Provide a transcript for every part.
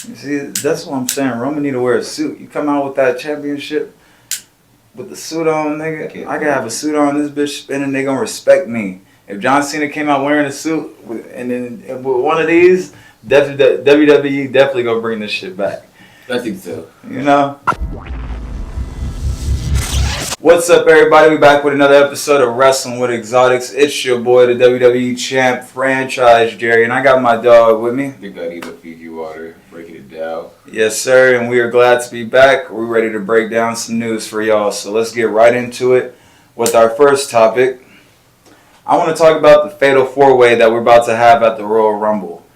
You see, that's what I'm saying. Roman need to wear a suit. You come out with that championship with the suit on, nigga. I can have a suit on, this bitch spinning, they gonna respect me. If John Cena came out wearing a suit and then with one of these, WWE definitely gonna bring this shit back. I think so. You know? What's up, everybody? We back with another episode of Wrestling with Exotics. It's your boy, the WWE Champ Franchise, Jerry, and I got my dog with me. You gotta either Fiji water, breaking it down. Yes, sir, and we are glad to be back. We're ready to break down some news for y'all, so let's get right into it with our first topic. I want to talk about the Fatal 4-Way that we're about to have at the Royal Rumble.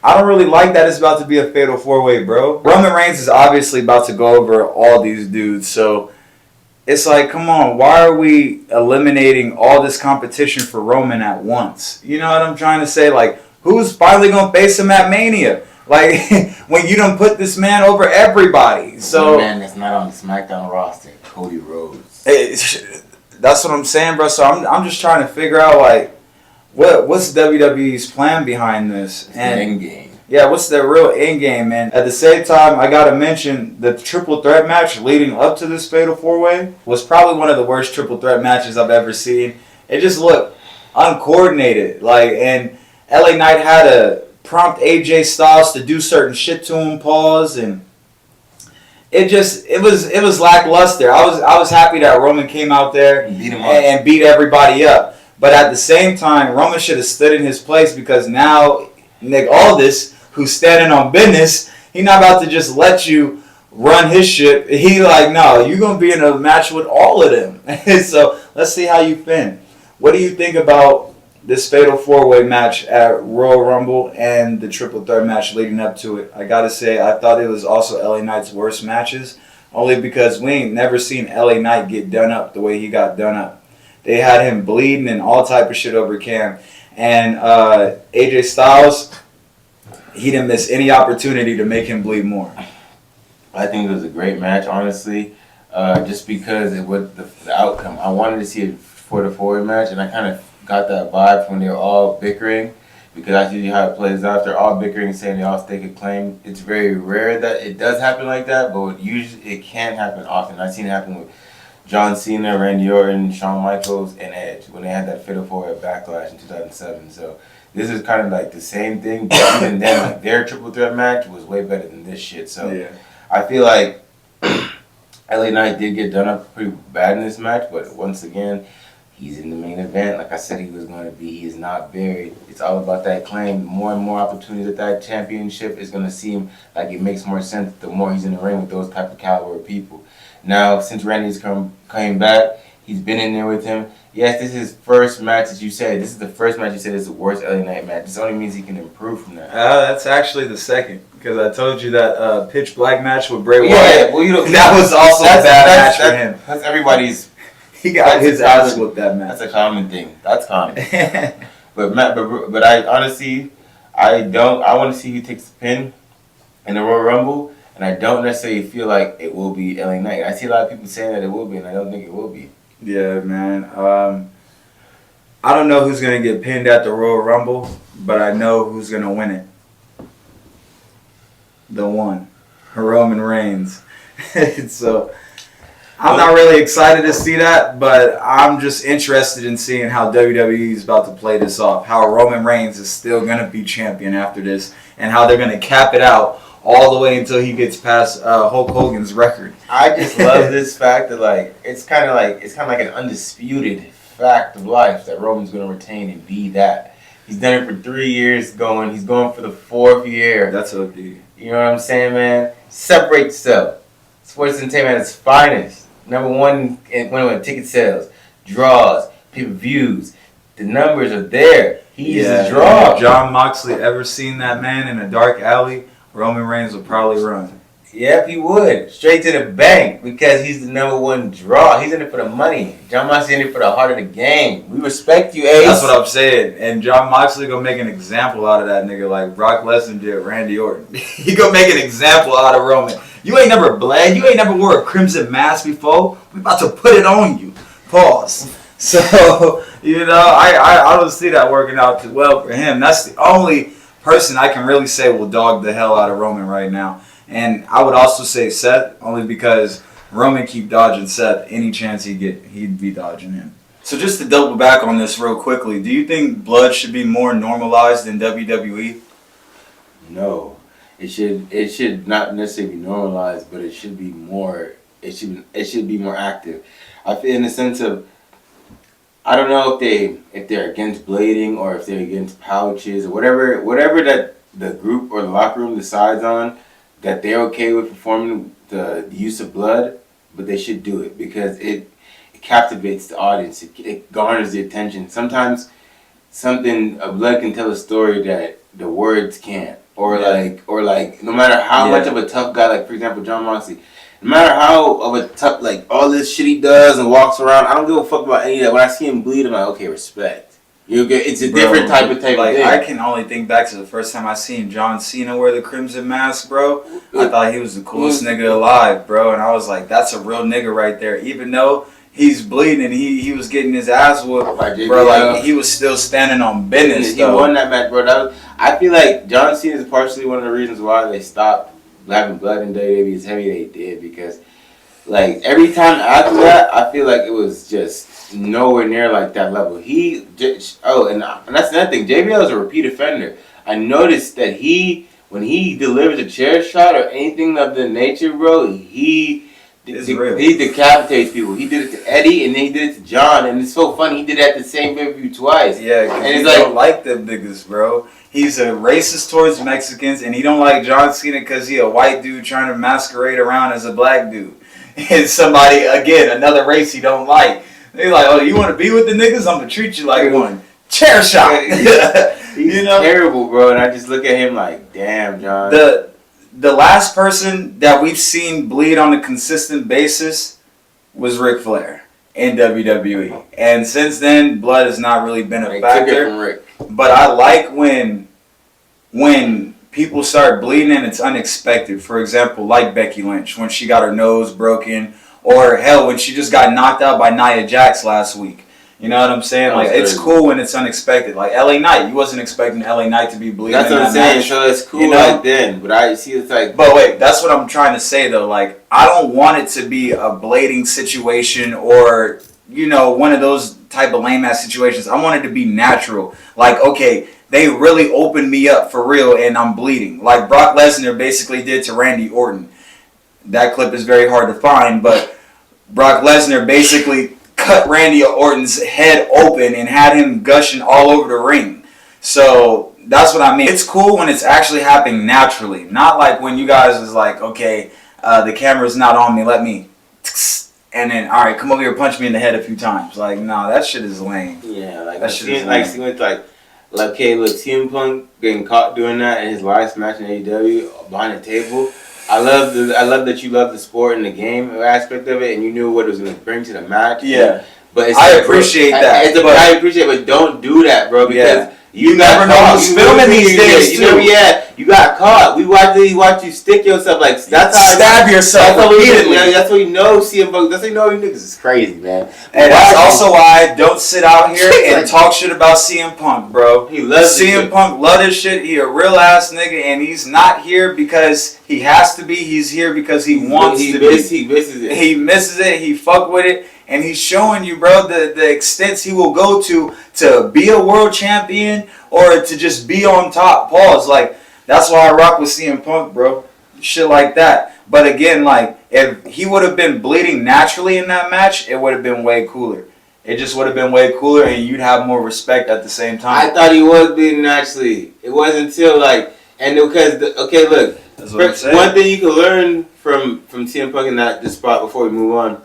I don't really like that it's about to be a Fatal 4-Way, bro. Roman Reigns is obviously about to go over all these dudes, so it's like, come on, why are we eliminating all this competition for Roman at once? You know what I'm trying to say? Like, who's finally going to face him at Mania? Like, when you done put this man over everybody. So, man that's not on the SmackDown roster, Cody Rhodes. That's what I'm saying, bro. So I'm just trying to figure out, like, what's WWE's plan behind this? It's the end game. Yeah, what's the real end game, man? At the same time, I gotta mention the triple threat match leading up to this Fatal 4-Way was probably one of the worst triple threat matches I've ever seen. It just looked uncoordinated. Like, and LA Knight had to prompt AJ Styles to do certain shit to him, pause, and it was lackluster. I was happy that Roman came out there and beat everybody up. But at the same time, Roman should have stood in his place, because now Nick Aldis, who's standing on business, he not about to just let you run his ship. He like, no, you're going to be in a match with all of them. So let's see how you fin. What do you think about this Fatal 4-Way match at Royal Rumble and the triple threat match leading up to it? I got to say, I thought it was also LA Knight's worst matches, only because we ain't never seen LA Knight get done up the way he got done up. They had him bleeding and all type of shit over Cam. And AJ Styles, he didn't miss any opportunity to make him bleed more. I think it was a great match, honestly, just because it was the outcome. I wanted to see a 4-4 match, and I kind of got that vibe when they were all bickering, because that's usually how it plays out. They're all bickering, saying they all stake a claim. It's very rare that it does happen like that, but usually it can happen often. I've seen it happen with John Cena, Randy Orton, Shawn Michaels, and Edge when they had that Fatal 4-Way Backlash in 2007. So this is kind of like the same thing, but even then, like, their triple threat match was way better than this shit. So yeah. I feel like LA Knight did get done up pretty bad in this match, but once again, he's in the main event. Like I said he was going to be. He is not buried. It's all about that claim. More and more opportunities at that championship is going to seem like it makes more sense the more he's in the ring with those type of caliber of people. Now, since Randy's came back, he's been in there with him. Yes, this is his first match, as you said. This is the first match you said is the worst LA Knight match. This only means he can improve from that. That's actually the second, because I told you that Pitch Black match with Bray Wyatt. Yeah, well, that was also a bad match for him. That's everybody's. He got his ass whooped that match. That's a common thing. That's common. but I honestly, I want to see who takes the pin in the Royal Rumble. And I don't necessarily feel like it will be LA Knight. I see a lot of people saying that it will be, and I don't think it will be. Yeah, man. I don't know who's going to get pinned at the Royal Rumble, but I know who's going to win it. The one. Roman Reigns. So, I'm not really excited to see that, but I'm just interested in seeing how WWE is about to play this off. How Roman Reigns is still going to be champion after this, and how they're going to cap it out all the way until he gets past Hulk Hogan's record. I just love this fact that, like, it's kind of like an undisputed fact of life that Roman's going to retain and be that. He's done it for 3 years going. He's going for the 4th year. That's OD. You know what I'm saying, man? Separate yourself. Sports entertainment at its finest. Number one in ticket sales, draws, pay-per-views. The numbers are there. He's a draw. If John Moxley ever seen that man in a dark alley, Roman Reigns will probably run. Yep, he would. Straight to the bank, because he's the number one draw. He's in it for the money. John Moxley in it for the heart of the game. We respect you, Ace. That's what I'm saying. And John Moxley gonna make an example out of that nigga like Brock Lesnar did Randy Orton. He gonna make an example out of Roman. You ain't never bled. You ain't never wore a crimson mask before. We about to put it on you. Pause. So, you know, I don't see that working out too well for him. That's the only person I can really say will dog the hell out of Roman right now. And I would also say Seth, only because Roman keep dodging Seth any chance he'd be dodging him. So just to double back on this real quickly, do you think blood should be more normalized in WWE? No, it should not necessarily be normalized, but it should be more. It should be more active. I feel in the sense of, I don't know if they're against blading or if they're against pouches or whatever that the group or the locker room decides on, that they're okay with performing the use of blood, but they should do it because it captivates the audience. It garners the attention. Sometimes a blood can tell a story that the words can't, or like no matter how much of a tough guy, like for example John Moxley, no matter how of a tough, like all this shit he does and walks around, I don't give a fuck about any of that. When I see him bleed, I'm like, okay, respect. It's a different type of thing. I can only think back to the first time I seen John Cena wear the Crimson Mask, bro. I thought he was the coolest nigga alive, bro. And I was like, that's a real nigga right there. Even though he's bleeding, he was getting his ass whooped, bro. Like, he was still standing on business, He won that match, bro. I feel like John Cena is partially one of the reasons why they stopped having blood in WWE as heavy they did, because like every time after that, I feel like it was just nowhere near like that level. And that's another thing. JBL is a repeat offender. I noticed that when he delivers a chair shot or anything of the nature, bro, he decapitates people. He did it to Eddie, and then he did it to John, and it's so funny. He did it at the same pay-per-view twice. Yeah, because he don't like them niggas, bro. He's a racist towards Mexicans, and he don't like John Cena because he a white dude trying to masquerade around as a black dude. And somebody, again, another race he don't like. They like, oh, you want to be with the niggas? I'm going to treat you like one. Chair shot. He's terrible, bro. And I just look at him like, damn, John. The last person that we've seen bleed on a consistent basis was Ric Flair in WWE. And since then, blood has not really been a factor. But I like when people start bleeding and it's unexpected. For example, like Becky Lynch, when she got her nose broken. Or hell, when she just got knocked out by Nia Jax last week. You know what I'm saying? Like, it's cool when it's unexpected. Like LA Knight, you wasn't expecting LA Knight to be bleeding. That's what I'm saying. So it's cool, you know? Right then. But I see it's like. But wait, that's what I'm trying to say though. Like, I don't want it to be a blading situation or, you know, one of those type of lame ass situations. I want it to be natural. Like, okay, they really opened me up for real and I'm bleeding. Like Brock Lesnar basically did to Randy Orton. That clip is very hard to find, but Brock Lesnar basically cut Randy Orton's head open and had him gushing all over the ring. So that's what I mean. It's cool when it's actually happening naturally, not like when you guys is like, okay, the camera's not on me, let me, and then all right, come over here, punch me in the head a few times. Like, nah, that shit is lame. Yeah, like that shit is lame. Like, okay, look, CM Punk getting caught doing that in his last match in AEW behind the table. I love that you love the sport and the game aspect of it, and you knew what it was going to bring to the match. Yeah, but I appreciate that. I appreciate it, but don't do that, bro, because you never know who's filming these days too. You got caught. We watch you stick yourself like that's how stab yourself repeatedly. That's what you know. CM Punk. That's how you know you niggas is crazy, man. And that's also why I don't sit out here and talk shit about CM Punk, bro. He loves CM Punk. Love this shit. He a real ass nigga, and he's not here because he has to be. He's here because he wants to be. He misses it. He misses it. He fuck with it. And he's showing you, bro, the extents he will go to be a world champion or to just be on top. Pause. Like, that's why I rock with CM Punk, bro. Shit like that. But again, like, if he would have been bleeding naturally in that match, it would have been way cooler. It just would have been way cooler and you'd have more respect at the same time. I thought he was bleeding naturally. It wasn't until, like, and because, okay, look. That's what I'm saying. One thing you can learn from CM Punk in this spot before we move on.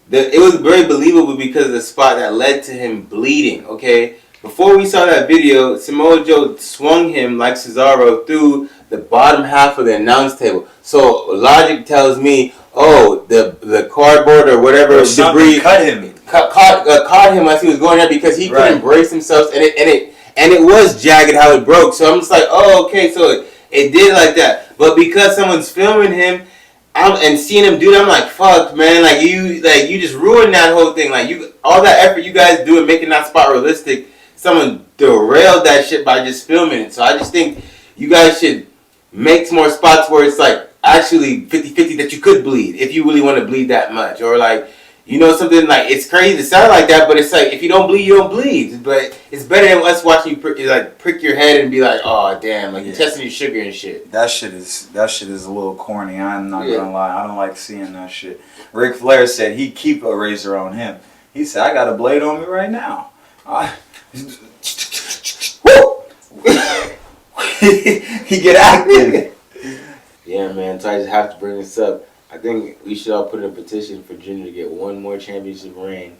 It was very believable because of the spot that led to him bleeding, okay? Before we saw that video, Samoa Joe swung him like Cesaro through the bottom half of the announce table. So logic tells me, the cardboard or whatever debris cut him. Caught him as he was going there because he couldn't brace himself, and it was jagged how it broke. So I'm just like, oh, okay, so it did like that. But because someone's filming him, and seeing him do that, I'm like, fuck, man, you just ruined that whole thing. Like, all that effort you guys do in making that spot realistic, someone derailed that shit by just filming it. So I just think you guys should make more spots where it's like actually 50-50 that you could bleed if you really want to bleed that much, or like, you know, something like, it's crazy to sound like that, but it's like, if you don't bleed, you don't bleed. But it's better than us watching you prick your head and be like, oh damn, like you're testing your sugar and shit. That shit is a little corny. I'm not gonna lie. I don't like seeing that shit. Ric Flair said he'd keep a razor on him. He said, I got a blade on me right now. He get active. Yeah, man. So I just have to bring this up. I think we should all put in a petition for Jinder to get one more championship reign.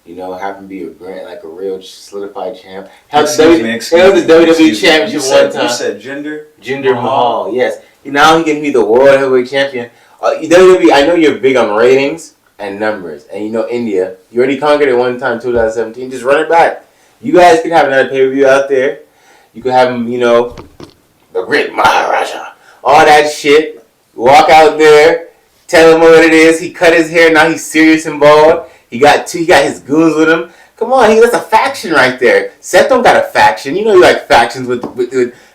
You know, have him be a real solidified champ. Have the WWE championship one time. You said Jinder Mahal. Yes. Now he can be the world heavyweight champion. WWE. I know you're big on ratings and numbers, and you know India. You already conquered it one time, 2017. Just run it back. You guys can have another pay-per-view out there. You can have him, you know, the great Maharaja. All that shit. Walk out there. Tell him what it is. He cut his hair. Now he's serious and bald. He got his goons with him. Come on, that's a faction right there. Seth don't got a faction. You know you like factions with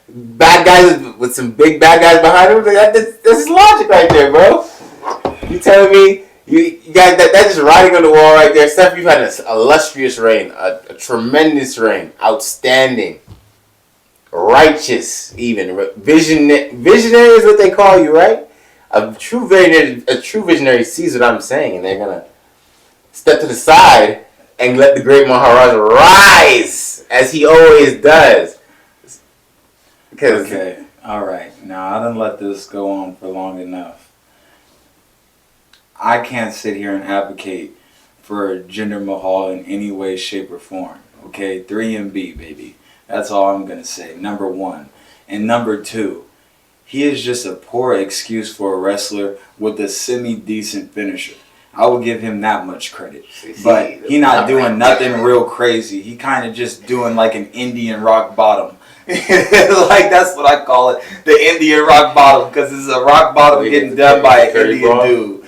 bad guys with some big bad guys behind him. That's his logic right there, bro. You telling me you got that's just writing on the wall right there. Seth, you've had an illustrious reign, a tremendous reign, outstanding, righteous, even visionary is what they call you, right? A true visionary sees what I'm saying, and they're gonna step to the side and let the great Maharaja rise as he always does. Okay, all right. Now I done let this go on for long enough. I can't sit here and advocate for Jinder Mahal in any way, shape, or form. Okay, 3MB, baby. That's all I'm gonna say. Number one, and number two. He is just a poor excuse for a wrestler with a semi-decent finisher. I will give him that much credit. But he not doing nothing real crazy. He kind of just doing like an Indian rock bottom. Like, that's what I call it. The Indian rock bottom. Because it's a rock bottom getting done by an Indian dude.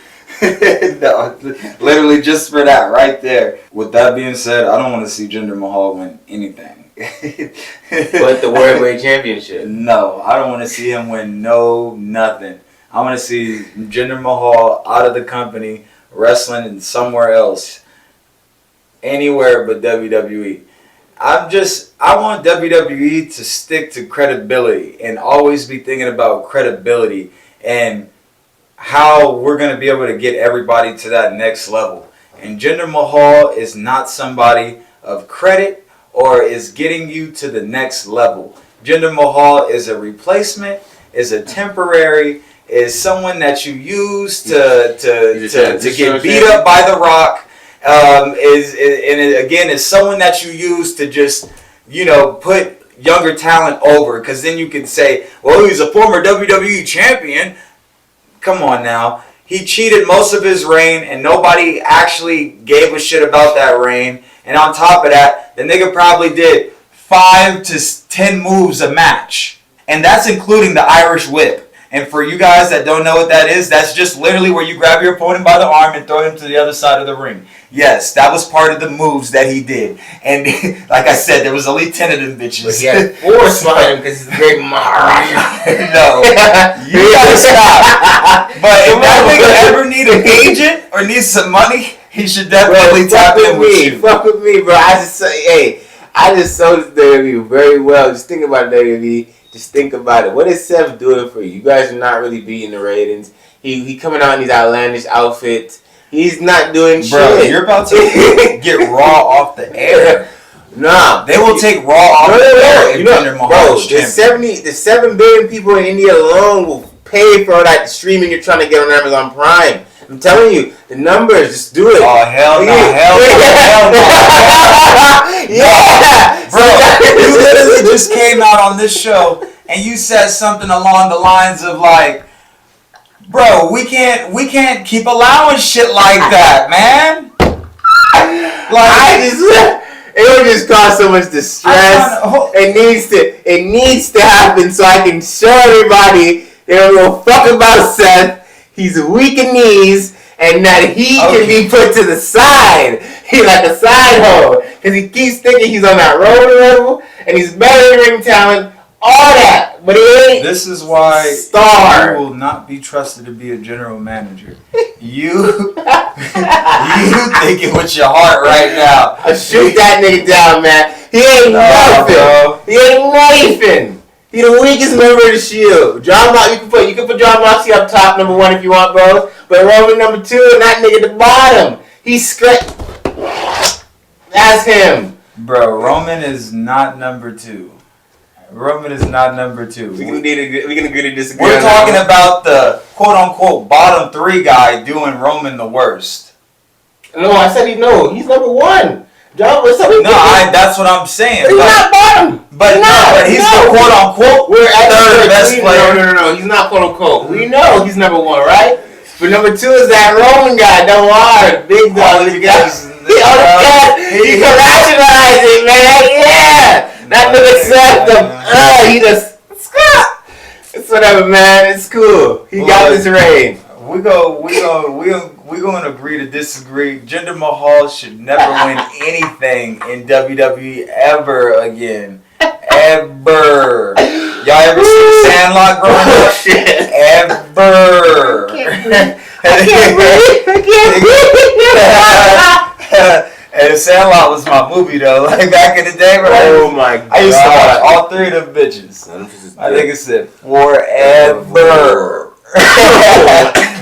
No, literally just for that right there. With that being said, I don't want to see Jinder Mahal win anything. But the World Heavyweight Championship. No, I don't want to see him win nothing. I want to see Jinder Mahal out of the company, wrestling in somewhere else, anywhere but WWE. I want WWE to stick to credibility and always be thinking about credibility and how we're going to be able to get everybody to that next level. And Jinder Mahal is not somebody of credit or is getting you to the next level. Jinder Mahal is a replacement, is a temporary, is someone that you use to get beat up by The Rock. Is someone that you use to just, you know, put younger talent over. Because then you can say, well, he's a former WWE champion. Come on now. He cheated most of his reign, and nobody actually gave a shit about that reign. And on top of that, the nigga probably did 5 to 10 moves a match. And that's including the Irish whip. And for you guys that don't know what that is, that's just literally where you grab your opponent by the arm and throw him to the other side of the ring. Yes, that was part of the moves that he did. And like I said, there was only 10 of them bitches. But he had 4 slide him because he's a great Maharaja. No, you gotta stop. But if that nigga ever need an agent or needs some money, he should definitely tap in with you. Fuck with me, bro. I just sold this WWE very well. Just think about WWE. Just think about it. What is Seth doing for you? You guys are not really beating the ratings. He coming out in these outlandish outfits. He's not doing shit. Bro, you're about to get Raw off the air. Nah. They will take Raw off the air. You know, bro, the 7 billion people in India alone will pay for all that streaming you're trying to get on Amazon Prime. I'm telling you, the numbers, just do it. Oh, hell no, hell no. Yeah. Bro, you literally just came out on this show and you said something along the lines of like, bro, we can't keep allowing shit like that, man. Like, it would just cause so much distress. It needs to happen so I can show everybody they don't know fuck about Seth. He's weak in knees, and that he can be put to the side. He's like a side hoe because he keeps thinking he's on that Roman level and he's better in ring talent, all that, but he ain't. This is why star. you will not be trusted to be a general manager. You thinking with your heart right now. I shoot that nigga down, man. He ain't nothing. Bro. He ain't nothing. He the weakest member of the Shield. John Moxley, you can put John Moxley up top, number 1 if you want, bro. But Roman number 2 and that nigga at the bottom. He's That's him. Bro, Roman is not number 2. Roman is not number 2. We can agree to disagree. We're talking about the quote-unquote bottom 3 guy doing Roman the worst. No, I said he's number 1. John, that's what I'm saying. He's not bottom. But he's the quote-unquote third best player. No, he's not quote-unquote. We know he's number 1, right? But number 2 is that Roman guy, double R, big dog. He can rationalize it, man. Yeah. That nigga slapped him. He just it's whatever, man. It's cool. He got this reign. We're going to agree to disagree. Jinder Mahal should never win anything in WWE ever again. Ever. Y'all ever see the Sandlot growing up? Shit. Ever. I can't breathe. And Sandlot was my movie though, like back in the day, bro. Oh my god! I used to watch all 3 of them bitches. I think it said forever.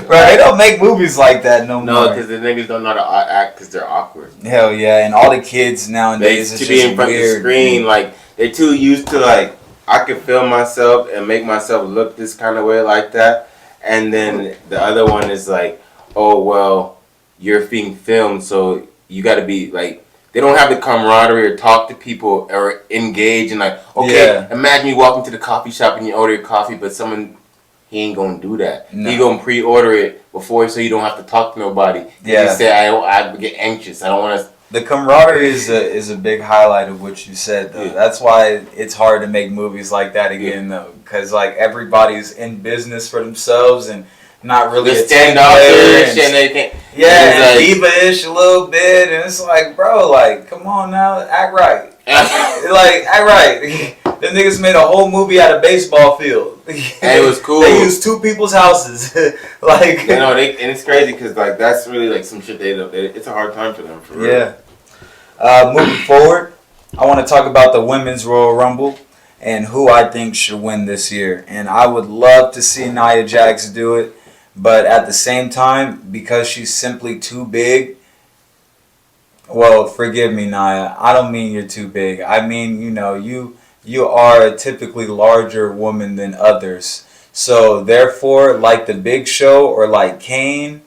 Bro, they don't make movies like that no more. No, because the niggas don't know how to act because they're awkward. Hell yeah, and all the kids nowadays to be in front of the screen, like they're too used to like I can film myself and make myself look this kind of way like that, and then the other one is like, oh well, you're being filmed, so you got to be like. They don't have the camaraderie or talk to people or engage and like, okay, imagine you walk into the coffee shop and you order your coffee, but he ain't gonna do that. No. He gonna pre-order it before so you don't have to talk to nobody. Yeah. He say, I get anxious. I don't want to. The camaraderie is a big highlight of what you said, though. Yeah. That's why it's hard to make movies like that again, though. Because, like, everybody's in business for themselves and not really a stand up and they can't. Yeah, and diva-ish a little bit, and it's like, bro, like, come on now, act right. Like, act right. Them niggas made a whole movie out of baseball field. And it was cool. They used 2 people's houses. Like, you know, and it's crazy because like that's really like some shit it's a hard time for them. For real. Yeah. Moving forward, I want to talk about the Women's Royal Rumble and who I think should win this year. And I would love to see Nia Jax do it. But at the same time, because she's simply too big, well, forgive me, Nia. I don't mean you're too big. I mean, you know, you are a typically larger woman than others. So, therefore, like the Big Show or like Kane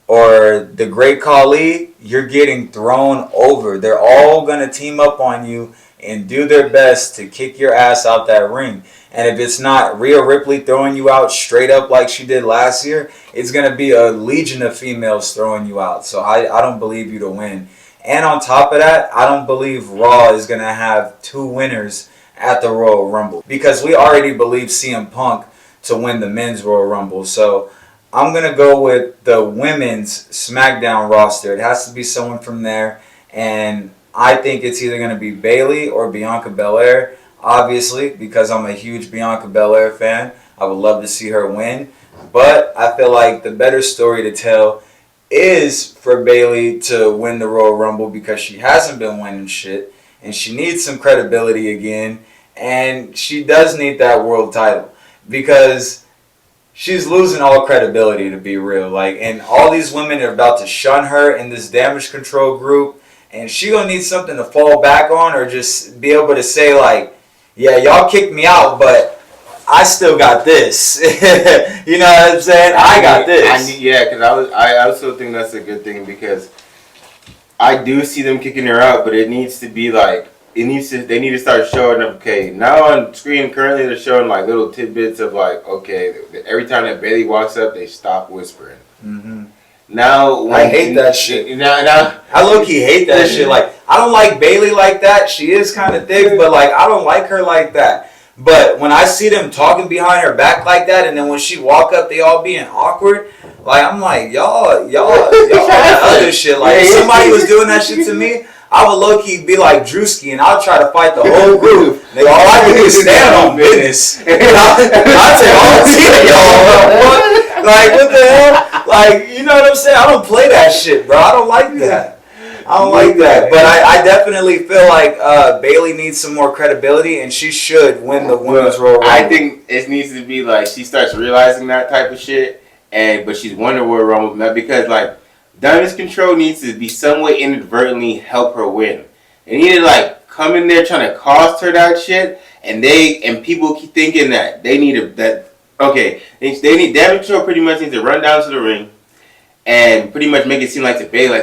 or the Great Khali, you're getting thrown over. They're all going to team up on you and do their best to kick your ass out that ring. And if it's not Rhea Ripley throwing you out straight up like she did last year, it's going to be a legion of females throwing you out. So I don't believe you to win. And on top of that, I don't believe Raw is going to have 2 winners at the Royal Rumble. Because we already believe CM Punk to win the Men's Royal Rumble. So I'm going to go with the Women's SmackDown roster. It has to be someone from there. And I think it's either going to be Bayley or Bianca Belair. Obviously, because I'm a huge Bianca Belair fan, I would love to see her win. But I feel like the better story to tell is for Bayley to win the Royal Rumble because she hasn't been winning shit. And she needs some credibility again. And she does need that world title. Because she's losing all credibility, to be real. Like, and all these women are about to shun her in this Damage Control group. And she gonna need something to fall back on or just be able to say, like, yeah, y'all kicked me out, but I still got this. You know what I'm saying? I got this. Because I also think that's a good thing because I do see them kicking her out, but it needs to be like they need to start showing them. Okay, now on screen currently they're showing like little tidbits of like, okay, every time that Bayley walks up, they stop whispering. Mm-hmm. Now I hate that shit. Now I low-key hate that shit. Like, I don't like Bayley like that. She is kind of thick, but like I don't like her like that. But when I see them talking behind her back like that, and then when she walk up, they all being awkward. Like, I'm like, y'all on that other shit. Like, if somebody was doing that shit to me, I would low-key be like Drewski, and I'll try to fight the whole group. Nigga, all I can do is stand on business. I'll take all 10 of y'all. Like, what the hell? Like, you know what I'm saying? I don't play that shit, bro. I don't like that. I don't like that. But I definitely feel like Bailey needs some more credibility, and she should win the Women's Royal Rumble. I think it needs to be like she starts realizing that type of shit, but she's won the Royal Rumble because like Damage Control needs to be some way inadvertently help her win. They need to like come in there trying to cost her that shit, and people keep thinking that they need they need Damage Control pretty much needs to run down to the ring and pretty much make it seem like to Bailey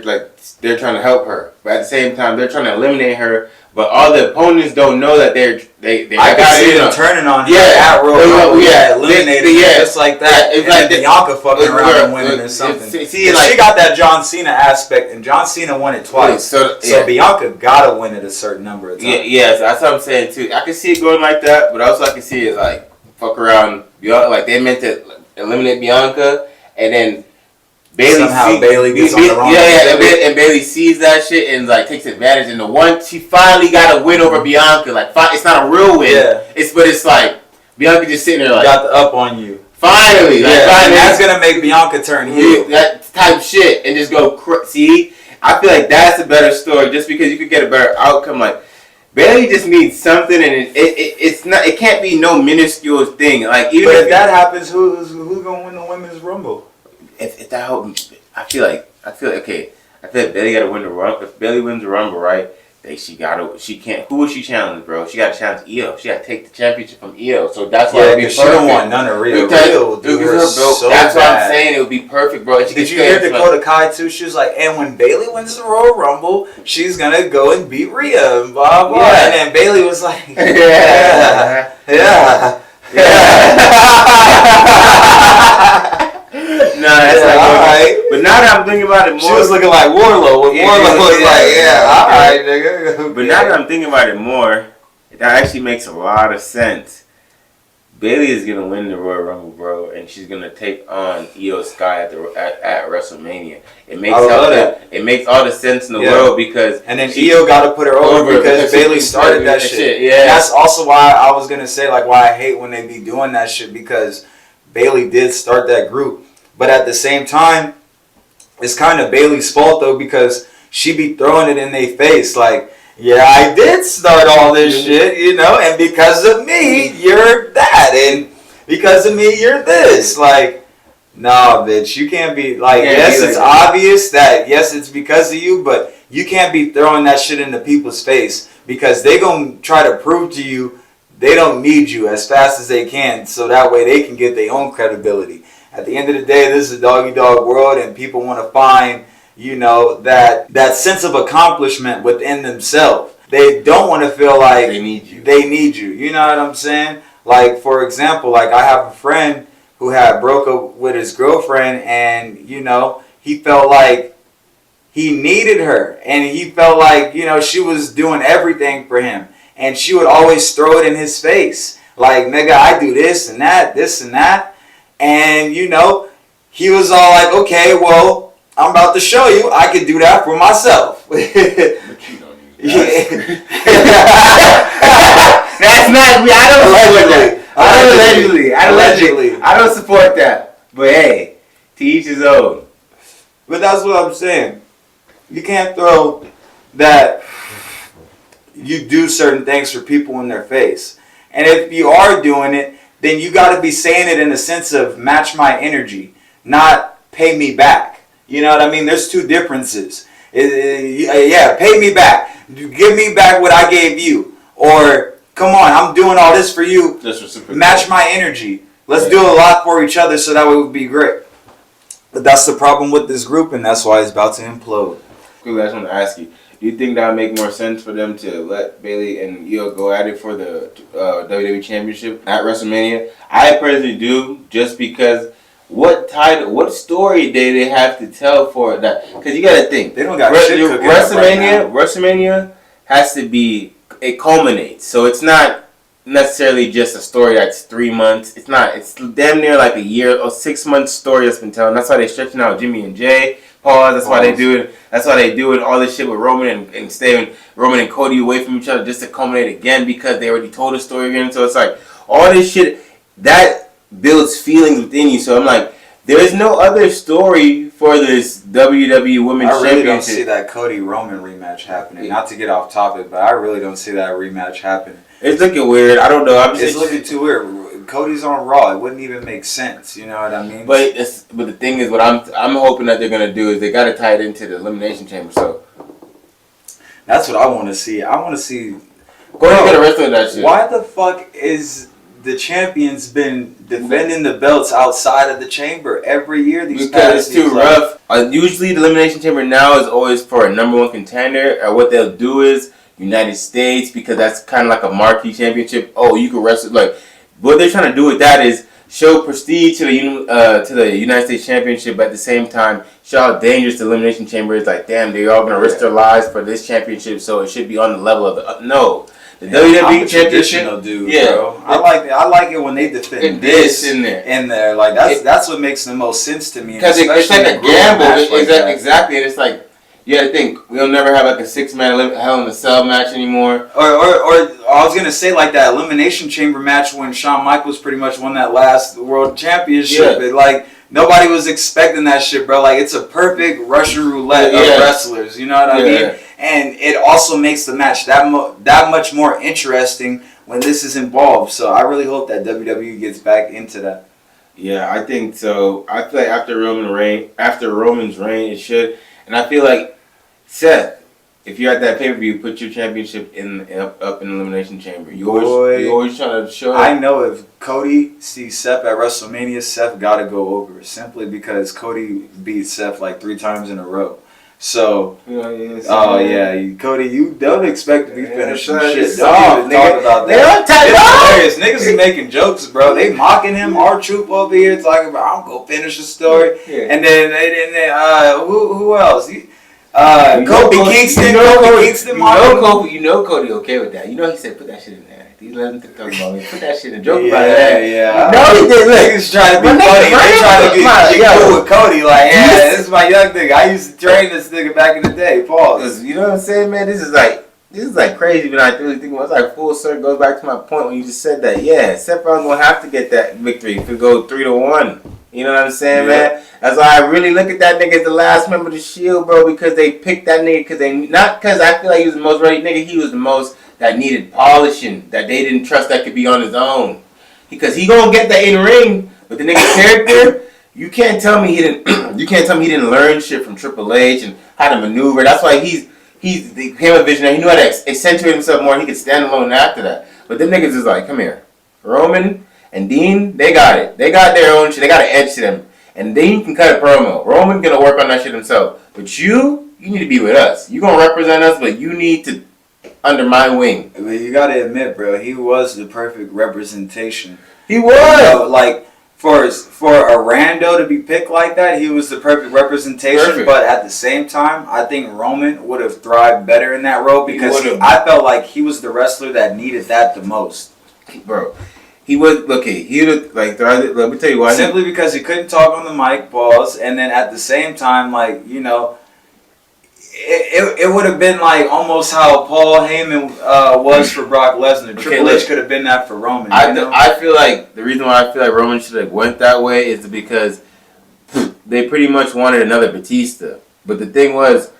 like they're trying to help her, but at the same time they're trying to eliminate her. But all the opponents don't know that they I can see them turning on her at Royal Rumble, eliminating her just like that. It's like Bianca fucking around and winning or something. See, like, she got that John Cena aspect, and John Cena won it twice. So Bianca gotta win it a certain number of times. Yes, that's what I'm saying too. I can see it going like that, but also I can see it like fuck around Bianca, like they meant to eliminate Bianca, and then Bailey gets on the wrong and Bailey sees that shit and like takes advantage. And the one she finally got a win over Bianca, like it's not a real win. Yeah. It's like Bianca just sitting there like got the up on you. Finally, and that's gonna make Bianca turn heel. That type of shit and just go see. I feel like that's a better story just because you could get a better outcome. Like Bailey just needs something, and it can't be no minuscule thing. Like even if that happens, who's gonna win the Women's Rumble? If that helps, I feel like Bailey gotta win the Rumble. If Bailey wins the Rumble, right? Who will she challenge, bro? She gotta challenge Io. She gotta take the championship from Io. So that's why it'd be perfect. She don't want none of Rio. That's what I'm saying. It would be perfect, bro. Did you hear Dakota Kai too? She was like, and when Bailey wins the Royal Rumble, she's gonna go and beat Rhea and blah blah. Yeah. And then Bailey was like, yeah. No, that's alright. But now that I'm thinking about it more, she was looking like Warlow. When Warlow was alright, nigga. But now that I'm thinking about it more, that actually makes a lot of sense. Bailey is gonna win the Royal Rumble, bro, and she's gonna take on Io Sky at WrestleMania. It makes all the sense in the world because and then Io got to put her over because Bailey started that shit. Yeah, and that's also why I was gonna say like why I hate when they be doing that shit because Bailey did start that group. But at the same time, it's kind of Bailey's fault though because she be throwing it in their face like, yeah, I did start all this shit, you know, and because of me, you're that, and because of me, you're this. Like, nah, bitch, you can't be like, yes, it's obvious that yes, it's because of you, but you can't be throwing that shit into people's face because they gonna try to prove to you they don't need you as fast as they can, so that way they can get their own credibility. At the end of the day, this is a dog world, and people want to find, you know, that sense of accomplishment within themselves. They don't want to feel like they need you. You know what I'm saying? Like, for example, like I have a friend who had broke up with his girlfriend, and, you know, he felt like he needed her, and he felt like, you know, she was doing everything for him, and she would always throw it in his face. Like, nigga, I do this and that. And, you know, he was all like, okay, well, I'm about to show you I could do that for myself. But you don't use That's not, I don't support that. But hey, to each his own. But that's what I'm saying. You can't throw that you do certain things for people in their face. And if you are doing it, then you got to be saying it in a sense of match my energy, not pay me back. You know what I mean? There's two differences. Yeah, pay me back. Give me back what I gave you. Or, come on, I'm doing all this for you. Match my energy. Let's do a lot for each other so that way it would be great. But that's the problem with this group, and that's why it's about to implode. Quickly, I just want to ask you. Do you think that would make more sense for them to let Bailey and Io go at it for the WWE Championship at WrestleMania? I personally do, just because what story do they have to tell for that? Because you got to think, they don't got shit cooking up right now. WrestleMania has to be, it culminates. So it's not necessarily just a story that's 3 months. It's not. It's damn near like a year or 6 month story that's been telling. That's why they're stretching out Jimmy and Jay. Pause. That's why they do it. That's why they do it. All this shit with Roman and staying Roman and Cody away from each other just to culminate again because they already told a story again. So it's like all this shit that builds feelings within you. So I'm like, there's no other story for this WWE Women's Championship. I really don't see that Cody Roman rematch happening. Not to get off topic, but I really don't see that rematch happening. It's looking weird. I don't know. It's looking too weird. Cody's on Raw. It wouldn't even make sense. You know what I mean? But the thing is, what I'm hoping that they're gonna do is they gotta tie it into the Elimination Chamber. So that's what I want to see. I want to see. Cody's gonna wrestle that shit. Why the fuck is the champions been defending the belts outside of the chamber every year? Because it's too rough. Usually, the Elimination Chamber now is always for a number one contender. Or what they'll do is United States, because that's kind of like a marquee championship. Oh, you can wrestle. Like what they're trying to do with that is show prestige to the United States Championship, but at the same time show how dangerous the Elimination Chamber is. Like, damn, they're all gonna risk their lives for this championship, so it should be on the level of the no. The WWE Championship, dude, bro. I like it when they defend this in there. Like that's what makes the most sense to me. Because it's like a gamble. Exactly, and it's like you gotta think we'll never have like a 6-man Hell in a Cell match anymore. Or I was gonna say like that Elimination Chamber match when Shawn Michaels pretty much won that last World Championship. Yeah. Like nobody was expecting that shit, bro. Like it's a perfect Russian roulette of wrestlers. You know what I mean? And it also makes the match that much more interesting when this is involved. So I really hope that WWE gets back into that. Yeah, I think so. I feel like after Roman's reign, it should. And I feel like Seth, if you're at that pay-per-view, put your championship up in the Elimination Chamber. You always trying to show. I know if Cody sees Seth at WrestleMania, Seth got to go over simply because Cody beat Seth like 3 times in a row. So, Cody, you don't expect to be finishing shit. Don't even talk about that. It's hilarious. Niggas is making jokes, bro. They mocking him. R-Truth over here talking about, I'm going to finish the story. Yeah. And then who else? Kofi Kingston. You know Cody okay with that. You know he said put that shit in there. He let him talk about me. Put that shit in. Joke about that. Yeah. No, he did. Look, niggas trying to be funny. They trying to get cool with Cody. Like, this is my young nigga. I used to train this nigga back in the day. Pause. You know what I'm saying, man? This is like crazy when I really think about it. It's like full circle. Goes back to my point when you just said that. Yeah, Seth Rollins gonna have to get that victory if it go 3-1. You know what I'm saying, man? That's why I really look at that nigga as the last member of the Shield, bro, because they picked that nigga not because I feel like he was the most ready nigga. He was the most that needed polishing, that they didn't trust that could be on his own. Because he gonna get that in ring, but the nigga's character, you can't tell me he didn't. You can't tell me he didn't learn shit from Triple H and how to maneuver. That's why he became a visionary. He knew how to accentuate himself more. And he could stand alone after that. But them niggas is like, come here, Roman and Dean, they got it. They got their own shit. They got an edge to them. And Dean can cut a promo. Roman gonna work on that shit himself. But you need to be with us. You gonna represent us, but you need to under my wing. I mean, you gotta admit, bro, he was the perfect representation. He was. You know, like for a rando to be picked like that, he was the perfect representation. Perfect. But at the same time, I think Roman would have thrived better in that role because I felt like he was the wrestler that needed that the most, bro. He would let me tell you why. Simply because he couldn't talk on the mic, pause, and then at the same time, like, you know, it would have been like almost how Paul Heyman was for Brock Lesnar. Triple H could have been that for Roman. I feel like the reason why I feel like Roman should have went that way is because they pretty much wanted another Batista. But the thing was,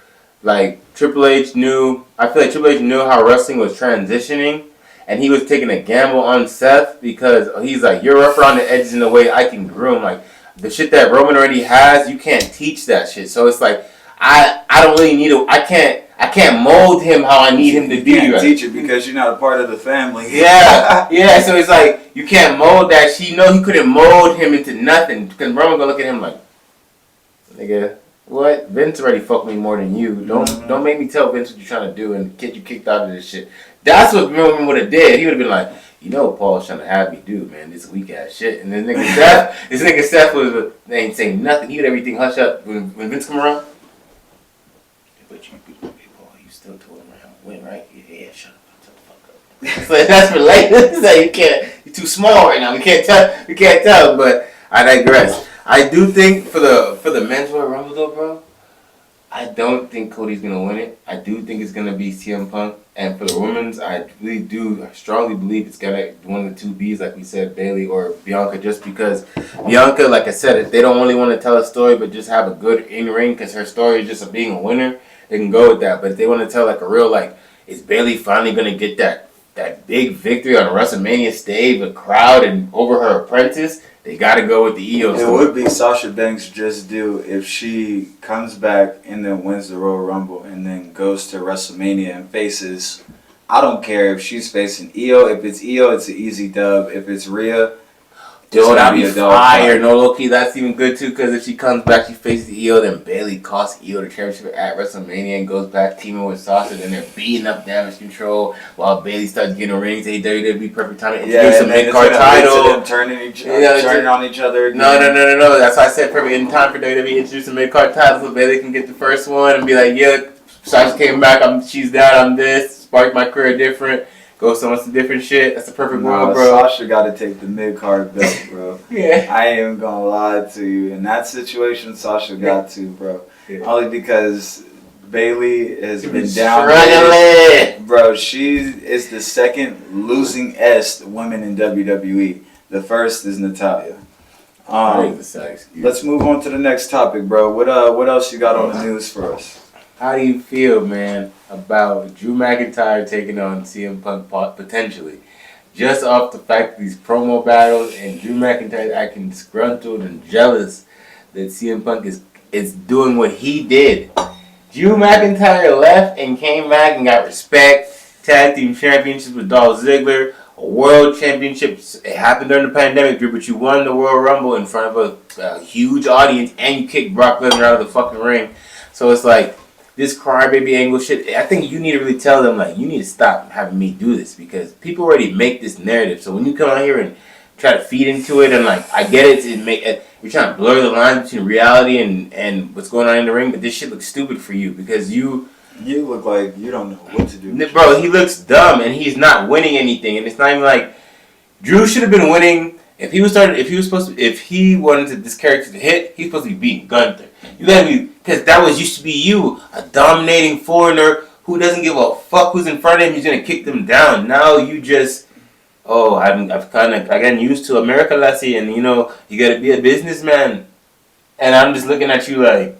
like, Triple H knew how wrestling was transitioning. And he was taking a gamble on Seth because he's like, you're rough around the edges in the way I can groom. Like, the shit that Roman already has, you can't teach that shit. So it's like, I don't really need I can't mold him how I need him to be. You can't teach it because you're not a part of the family. Yeah. So it's like, you can't mold that. He couldn't mold him into nothing. Because Roman gonna look at him like, nigga, what? Vince already fucked me more than you. Don't make me tell Vince what you're trying to do and get you kicked out of this shit. That's what Roman would have did. He would have been like, you know, Paul's trying to have me do, man, this weak ass shit. And then this nigga Seth they ain't saying nothing. He had everything hush up when Vince come around. But you, Paul, you still told him around win, right? Yeah, shut the fuck up. So that's related. So you can't. You're too small right now. We can't tell. We can't tell. But I digress. I do think for the men's Royal Rumble though, bro. I don't think Cody's gonna win it. I do think it's gonna be CM Punk. And for the women's, I really do strongly believe it's gonna be one of the two Bs, like we said, Bayley or Bianca. Just because Bianca, like I said, they don't only want to tell a story, but just have a good in ring. Because her story is just of being a winner. They can go with that. But if they want to tell like a real like, is Bayley finally gonna get that big victory on a WrestleMania stage, a crowd, and over her apprentice? They gotta go with the EO story. It would be Sasha Banks just due if she comes back and then wins the Royal Rumble and then goes to WrestleMania and faces. I don't care if she's facing EO. If it's EO, it's an easy dub. If it's Rhea, Yo, that'd be fire. No, low-key, that's even good, too, because if she comes back, she faces EO, then Bayley costs EO the championship at WrestleMania and goes back teaming with Sasha, then they're beating up Damage Control while Bayley starts getting rings. WWE perfect time to introduce a mid-card title. Turning on each other. Again. No. That's why I said perfect in time for WWE to introduce a mid-card title so Bayley can get the first one and be like, yeah, Sasha came back, she's down, I'm this, sparked my career different. Go so much different shit. That's the perfect world, bro. Sasha got to take the mid-card belt, bro. Yeah. I ain't even going to lie to you. In that situation, Sasha got to, bro. Yeah. Only because Bayley has been down. Bro, she is the second losing-est woman in WWE. The first is Natalya. Let's move on to the next topic, bro. What else you got on the news for us? How do you feel, man, about Drew McIntyre taking on CM Punk potentially? Just off the fact of these promo battles and Drew McIntyre acting disgruntled and jealous that CM Punk is doing what he did. Drew McIntyre left and came back and got respect, tag team championships with Dolph Ziggler, a world championship. It happened during the pandemic, Drew, but you won the Royal Rumble in front of a huge audience and you kicked Brock Lesnar out of the fucking ring. So it's like, this crybaby angle shit, I think you need to really tell them, like, you need to stop having me do this because people already make this narrative. So when you come out here and try to feed into it, and, like, I get it, you're trying to blur the line between reality and what's going on in the ring, but this shit looks stupid for you because you look like you don't know what to do. Bro, he looks dumb, and he's not winning anything, and it's not even like, Drew should have been winning. If he wanted this character to hit, he's supposed to be beating Gunther. You gotta be, because that used to be you, a dominating foreigner who doesn't give a fuck who's in front of him. He's gonna kick them down. Now you just, I've gotten used to America, Lassie, and you gotta be a businessman. And I'm just looking at you like,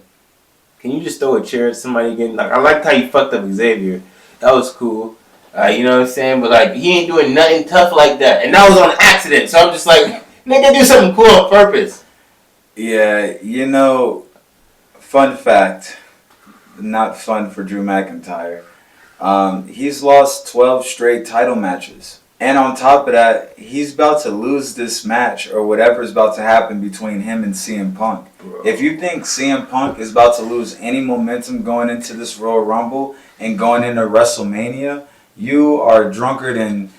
can you just throw a chair at somebody again? Like, I liked how you fucked up Xavier. That was cool. You know what I'm saying? But like, he ain't doing nothing tough like that. And that was on accident. So I'm just like, nigga, do something cool on purpose. Yeah, fun fact, not fun for Drew McIntyre. He's lost 12 straight title matches. And on top of that, he's about to lose this match or whatever is about to happen between him and CM Punk. Bro. If you think CM Punk is about to lose any momentum going into this Royal Rumble and going into WrestleMania, you are drunker than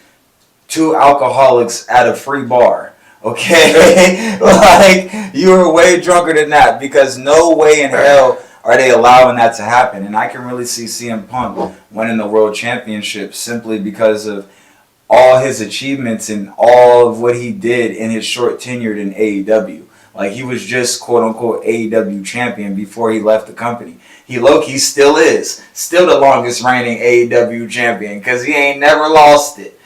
two alcoholics at a free bar. Okay? Like, you are way drunker than that because no way in hell are they allowing that to happen. And I can really see CM Punk winning the World Championship simply because of all his achievements and all of what he did in his short tenure in AEW. Like, he was just quote-unquote AEW champion before he left the company. He low-key still is. Still the longest reigning AEW champion because he ain't never lost it.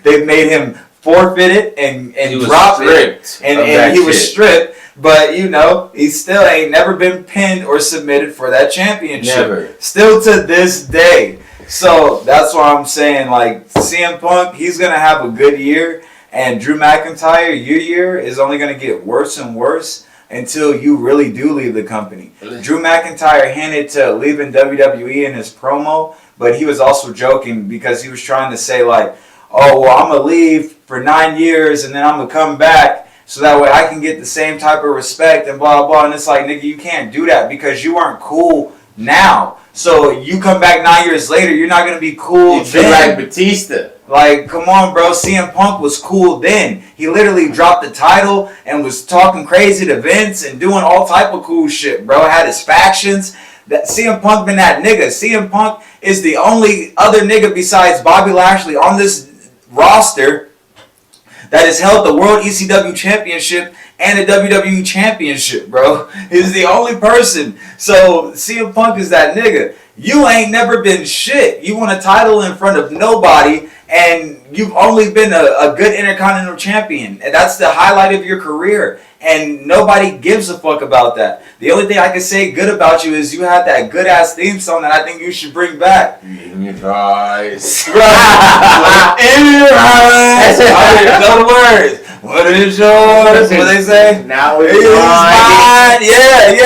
They've made him forfeit it and drop it. And he was stripped. But, he still ain't never been pinned or submitted for that championship. Never. Still to this day. So, that's why I'm saying, like, CM Punk, he's going to have a good year. And Drew McIntyre, your year is only going to get worse and worse until you really do leave the company. Drew McIntyre hinted to leaving WWE in his promo, but he was also joking because he was trying to say, like, oh, well, I'm going to leave for 9 years and then I'm going to come back so that way I can get the same type of respect and blah, blah. And it's like, nigga, you can't do that because you aren't cool now. So you come back 9 years later, you're not going to be cool you feel like Batista. Like, come on, bro. CM Punk was cool then. He literally dropped the title and was talking crazy to Vince and doing all type of cool shit, bro. Had his factions. That CM Punk been that nigga. CM Punk is the only other nigga besides Bobby Lashley on this roster that has held the World ECW Championship and the WWE Championship, bro. He's the only person. So CM Punk is that nigga. You ain't never been shit. You won a title in front of nobody, and you've only been a good Intercontinental Champion. And that's the highlight of your career. And nobody gives a fuck about that. The only thing I can say good about you is you had that good ass theme song that I think you should bring back. In your eyes. In your eyes. I didn't know the words. What is yours? What they say? Now It it's is mine. mine. Yeah.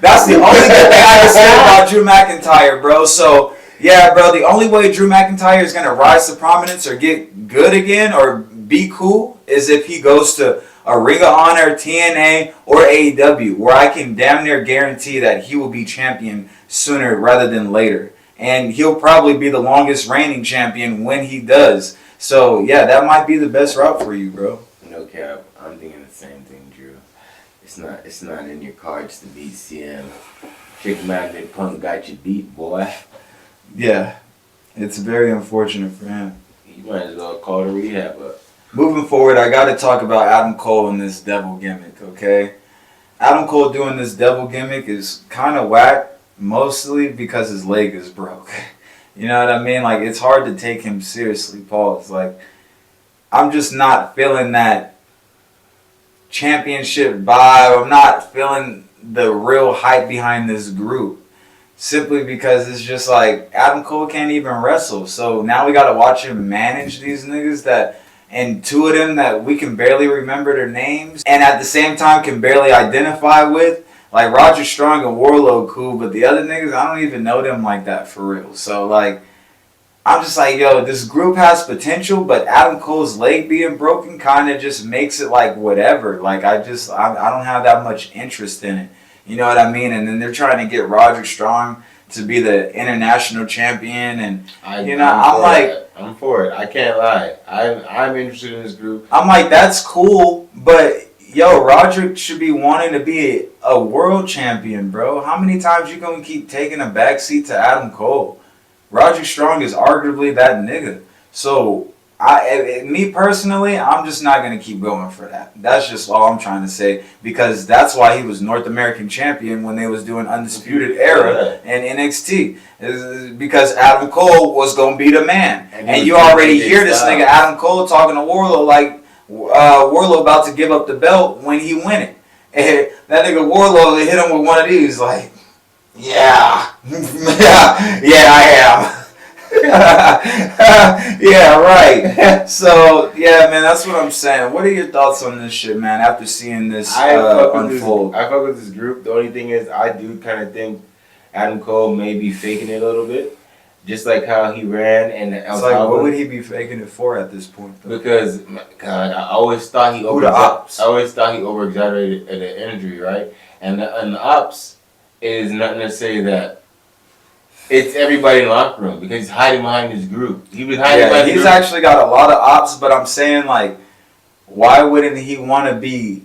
That's the only good thing I can say about Drew McIntyre, bro. So yeah, bro. The only way Drew McIntyre is gonna rise to prominence or get good again or be cool is if he goes to a Ring of Honor, TNA, or AEW, where I can damn near guarantee that he will be champion sooner rather than later. And he'll probably be the longest reigning champion when he does. So, yeah, that might be the best route for you, bro. No cap. I'm thinking the same thing, Drew. It's not in your cards to beat CM. Trick Magnet Punk got you beat, boy. Yeah, it's very unfortunate for him. You might as well call the rehab up. Moving forward, I got to talk about Adam Cole and this devil gimmick, okay? Adam Cole doing this devil gimmick is kind of whack, mostly because his leg is broke. You know what I mean? Like, it's hard to take him seriously, Paul. It's like, I'm just not feeling that championship vibe. I'm not feeling the real hype behind this group. Simply because it's just like, Adam Cole can't even wrestle. So now we got to watch him manage these niggas that... And two of them that we can barely remember their names and at the same time can barely identify with. Like Roger Strong and Warlow cool, but the other niggas, I don't even know them like that for real. So like, I'm just like, yo, this group has potential, but Adam Cole's leg being broken kind of just makes it like whatever. Like I don't have that much interest in it. You know what I mean? And then they're trying to get Roger Strong to be the international champion, and I'm for it. I can't lie. I'm interested in this group. I'm like, that's cool, but yo, Roderick should be wanting to be a world champion, bro. How many times you gonna keep taking a backseat to Adam Cole? Roger Strong is arguably that nigga. So me personally, I'm just not going to keep going for that. That's just all I'm trying to say, because that's why he was North American champion when they was doing Undisputed Era and NXT. Is because Adam Cole was going to be the man. And you already hear this nigga Adam Cole talking to Warlow like Warlow about to give up the belt when he win it. And that nigga Warlow hit him with one of these like, yeah, I am. Yeah, right. So, yeah, man, that's what I'm saying. What are your thoughts on this shit, man, after seeing this unfold? I fuck with this group. The only thing is, I do kind of think Adam Cole may be faking it a little bit. Just like how he ran and it's like, what would he be faking it for at this point, though? Because, God, I always thought he over-exaggerated the injury, right? And the ops is not necessarily that. It's everybody in the locker room because he's hiding behind his group. He was hiding behind his group. He's actually got a lot of ops, but I'm saying, like, why wouldn't he want to be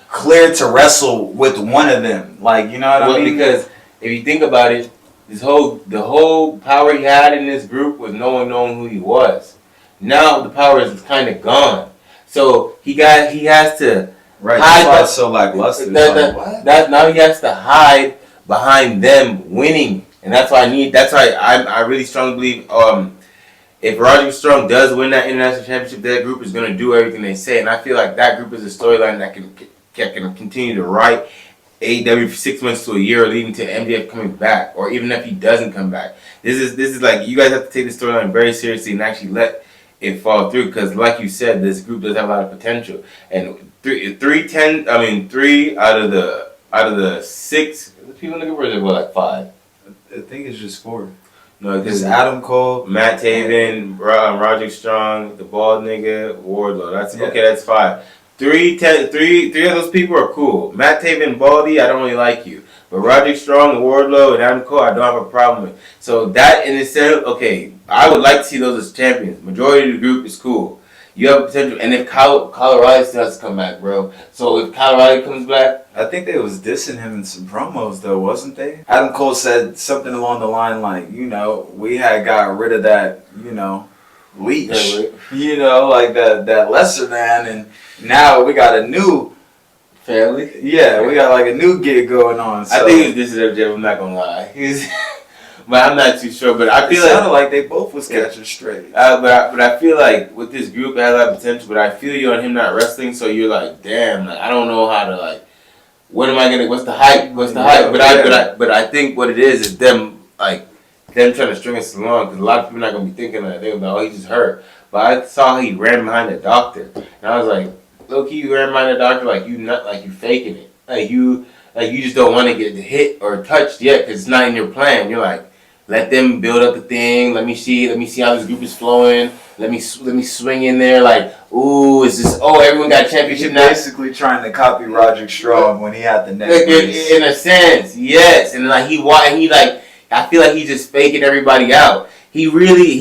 cleared to wrestle with one of them? Like, you know what I mean? Because if you think about it, the whole power he had in this group was no one knowing who he was. Now the power is kind of gone. So he has to hide. That's why it's so lackluster. Now he has to hide behind them winning. And that's why I really strongly believe if Roger Strong does win that international championship, that group is going to do everything they say. And I feel like that group is a storyline that can continue to write AEW for 6 months to a year, leading to MJF coming back, or even if he doesn't come back. This is like, you guys have to take this storyline very seriously and actually let it fall through, because like you said, this group does have a lot of potential. And three out of the 6 people looking for it, were like 5. I think it's just 4. No, it's Adam Cole, Matt Taven, Roger Strong, the bald nigga, Wardlow. That's 5. Three of those people are cool. Matt Taven, Baldy, I don't really like you. But Roger Strong, Wardlow, and Adam Cole, I don't have a problem with. So that in itself, okay, I would like to see those as champions. Majority of the group is cool. You have potential, and if Colorado still has to come back, bro. So if Colorado comes back, I think they was dissing him in some promos though, wasn't they? Adam Cole said something along the line like, we had got rid of that, leech, like that lesser man, and now we got a new family. Yeah, we got like a new gig going on. So. I think this is MJF. I'm not gonna lie. But I'm not too sure. But I feel like they both was catching straight. But I feel like with this group, it has a lot of potential. But I feel you on him not wrestling, so you're like, damn, like I don't know how to like. What am I gonna? What's the hype? What's the hype? But I think what it is them trying to string us along because a lot of people are not gonna be thinking that they're like, oh, he just hurt. But I saw he ran behind the doctor, and I was like, look, you ran behind the doctor like you faking it, like you just don't want to get hit or touched yet because it's not in your plan. You're like. Let them build up the thing. Let me see how this group is flowing. Let me swing in there. Like, ooh, is this? Oh, everyone got a championship now. Basically trying to copy Roderick Strong when he had the neck. In a sense, yes. And like I feel like he's just faking everybody out. He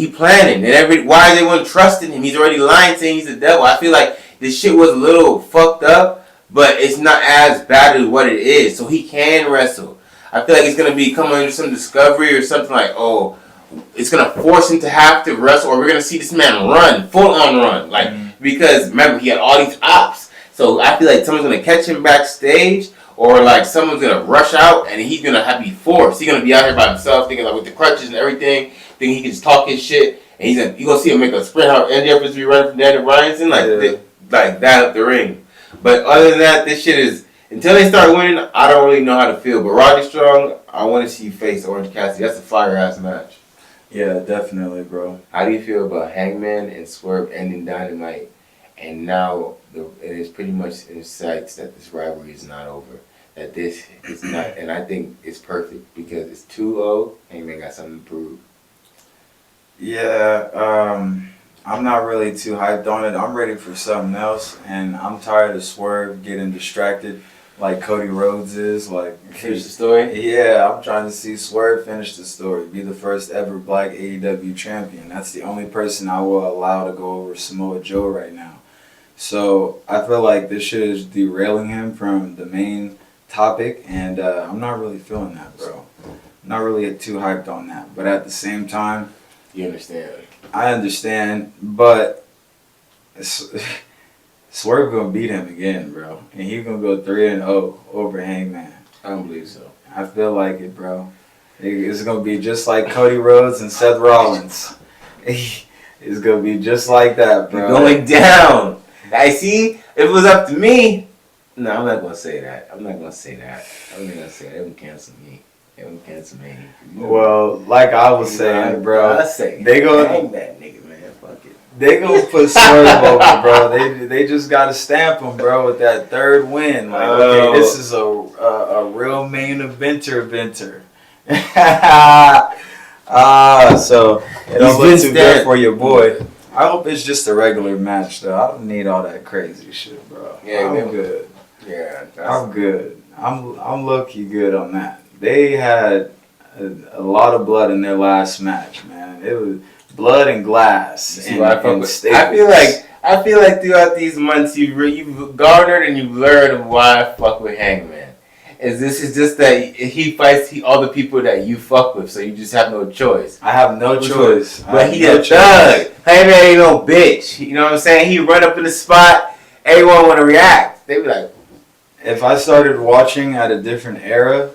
planning, and why is everyone trusting him? He's already lying, saying he's the devil. I feel like this shit was a little fucked up, but it's not as bad as what it is. So he can wrestle. I feel like it's going to be coming under some discovery or something like, oh, it's going to force him to have to wrestle or we're going to see this man run, full-on run. Like, because, remember, he had all these ops. So I feel like someone's going to catch him backstage or, like, someone's going to rush out and he's going to have to be forced. He's going to be out here by himself thinking, like, with the crutches and everything, thinking he can just talk his shit. And you're going to see him make a sprint how MJF used to be running from Daniel Bryanson, like that up the ring. But other than that, this shit is... Until they start winning, I don't really know how to feel. But Roderick Strong, I want to see you face Orange Cassidy. That's a fire-ass match. Yeah, definitely, bro. How do you feel about Hangman and Swerve ending Dynamite? And now it is pretty much in sights that this rivalry is not over. That this is not, and I think it's perfect because it's 2-0. Hangman got something to prove. Yeah, I'm not really too hyped on it. I'm ready for something else, and I'm tired of Swerve getting distracted. Like Cody Rhodes is, like finish the story. Yeah, I'm trying to see Swerve finish the story, be the first ever Black AEW champion. That's the only person I will allow to go over Samoa Joe right now. So I feel like this shit is derailing him from the main topic, and I'm not really feeling that, bro. I'm not really too hyped on that, but at the same time, you understand. I understand, but. Swerve gonna beat him again, bro, and he's gonna go 3-0 over Hangman. I don't believe so. I feel like it, bro. It's gonna be just like Cody Rhodes and Seth Rollins. It's gonna be just like that, bro. Going down. I see. If it was up to me, no, I'm not gonna say that. I'm not gonna say that. They would cancel me. Well, like I was saying, bro, they go hang that nigga, man. Fuck it. They gonna put Swerve over, bro. They just gotta stamp him, bro, with that third win. Like, okay, this is a real main eventer. So it don't look too good for your boy. I hope it's just a regular match, though. I don't need all that crazy shit, bro. Yeah, I'm good. Yeah, I'm good. I'm low-key good on that. They had a lot of blood in their last match, man. It was blood and glass. I feel like throughout these months you've garnered and you've learned why I fuck with Hangman. This is just that he fights all the people that you fuck with, so you just have no choice. I have no choice. But he a thug. Hangman ain't no bitch. You know what I'm saying? He run up in the spot, everyone want to react. They be like... If I started watching at a different era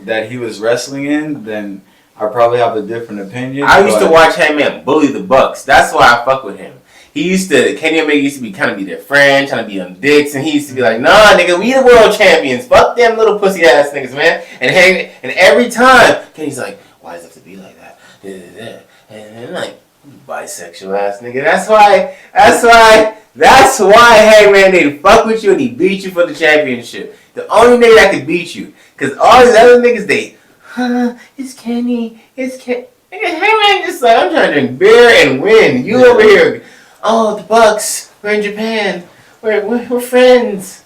that he was wrestling in, then I probably have a different opinion. I used to watch Hangman bully the Bucks. That's why I fuck with him. Kenny Omega used to be their friend, trying to be them dicks, and he used to be like, nah, nigga, we the world champions. Fuck them little pussy ass niggas, man. And every time, Kenny's like, why does it have to be like that? And I'm like, bisexual ass nigga. That's why Hangman didn't fuck with you and he beat you for the championship. The only nigga that could beat you. Because all these other niggas, it's Kenny. Nigga, Hangman just like, I'm trying to drink beer and win. You over here, oh, the Bucks, we're in Japan. We're friends.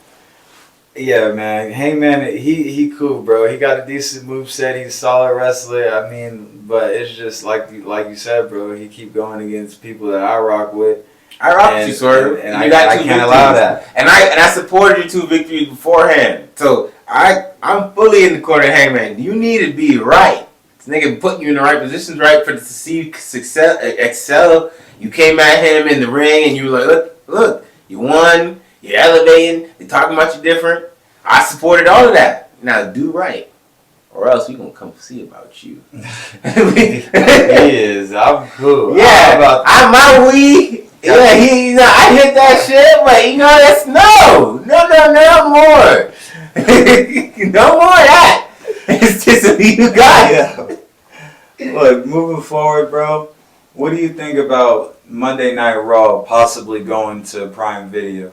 Yeah, man. Hangman, he cool, bro. He got a decent moveset. He's a solid wrestler. I mean, but it's just like you said, bro. He keep going against people that I rock with. I rock with you, Swerve. And I can't allow that. And I supported your 2 victories beforehand. So I'm fully in the corner of Hangman. You need to be right. This nigga putting you in the right positions, right, for to see success, excel. You came at him in the ring and you were like, look, you won, you're elevating, they're talking about you different. I supported all of that. Now do right. Or else we gonna come see about you. He is. I'm cool. Yeah, I'm my weed. Yeah, I hit that shit, but that's no more. No more of that. It's just who you got. Yeah. Look, moving forward, bro. What do you think about Monday Night Raw possibly going to Prime Video?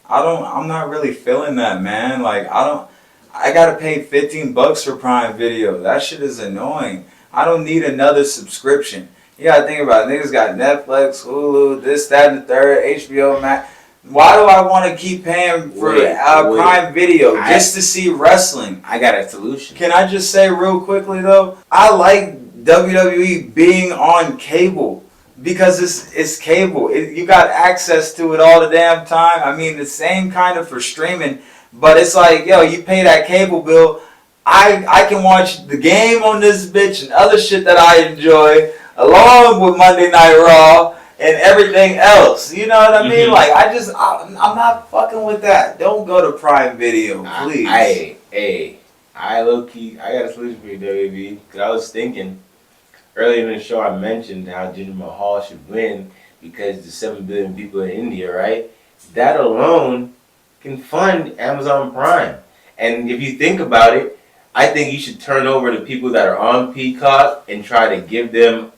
I'm not really feeling that, man. Like I gotta pay $15 for Prime Video. That shit is annoying. I don't need another subscription. You gotta think about it. Niggas got Netflix, Hulu, this, that, and the third, HBO Max. Why do I want to keep paying for Prime Video just to see wrestling? I got a solution. Can I just say real quickly though? I like WWE being on cable because it's cable. You got access to it all the damn time. I mean, the same kind of for streaming. But it's like, yo, you pay that cable bill, I can watch the game on this bitch and other shit that I enjoy, along with Monday Night Raw and everything else. You know what I mean? Like, I'm not fucking with that. Don't go to Prime Video, please. I low-key, I got a solution for you, WB, because I was thinking, earlier in the show I mentioned how Jinder Mahal should win because there's 7 billion people in India, right? That alone can fund Amazon Prime. And if you think about it, I think you should turn over the people that are on Peacock and try to give them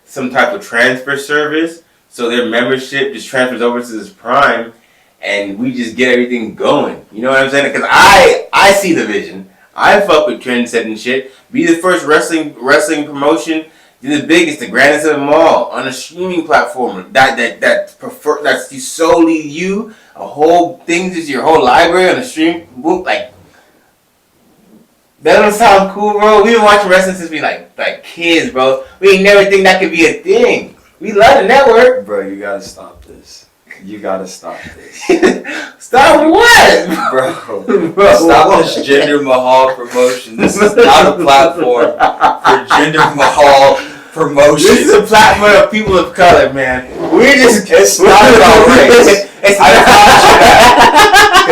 some type of transfer service so their membership just transfers over to this Prime and we just get everything going. You know what I'm saying? Because I see the vision. I fuck with trend setting shit. Be the first wrestling promotion. Be the biggest, the grandest of them all on a streaming platform that's solely you. A whole thing, just your whole library on a stream book, like that don't sound cool, bro. We've been watching wrestling since we like kids, bro. We ain't never think that could be a thing. We love the network, bro. You gotta stop this. You gotta stop this. Stop what, bro? Stop this Jinder Mahal promotion. This is not a platform for Jinder Mahal promotion. This is a platform of people of color, man. It's not about race. Because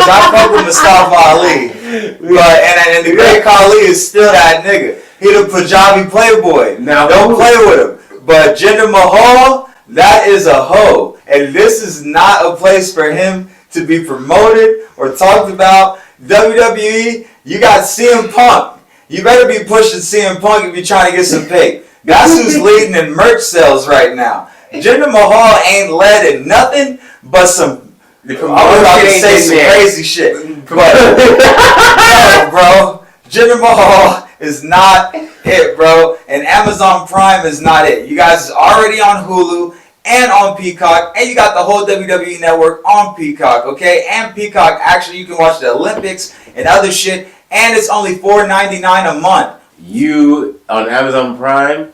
I fuck with Mustafa Ali. But, and the great Khali is still that nigga. He the Punjabi playboy. Now, don't play with him. But Jinder Mahal, that is a hoe. And this is not a place for him to be promoted or talked about. WWE, you got CM Punk. You better be pushing CM Punk if you're trying to get some pay. That's who's leading in merch sales right now. Jinder Mahal ain't led in nothing but some. I was about to say some crazy shit, but no, bro. Jinder Mahal is not it, bro, and Amazon Prime is not it. You guys is already on Hulu and on Peacock, and you got the whole WWE network on Peacock, okay? And Peacock, actually, you can watch the Olympics and other shit, and it's only $4.99 a month. You on Amazon Prime.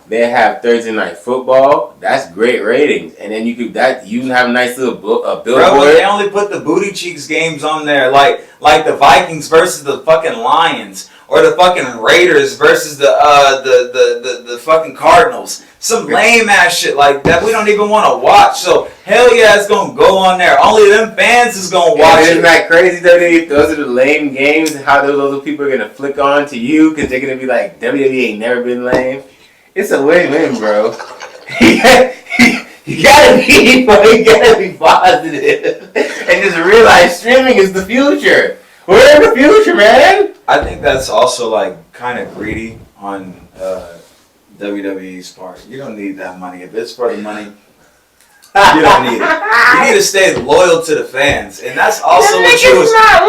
They have Thursday Night Football. That's great ratings, and then you can have a nice little billboard. Bro, they only put the booty cheeks games on there, like the Vikings versus the fucking Lions, or the fucking Raiders versus the fucking Cardinals. Some lame ass shit like that we don't even want to watch. So hell yeah, it's gonna go on there. Only them fans is gonna watch it. Isn't that crazy, WWE? Those are the lame games, and how those people are gonna flick on to you because they're gonna be like, WWE ain't never been lame. It's a win-win, bro. You gotta be positive and just realize streaming is the future. We're in the future, man. I think that's also like kind of greedy on WWE's part. You don't need that money. If it's for the money, you don't need it. You need to stay loyal to the fans, and that's also what you was. That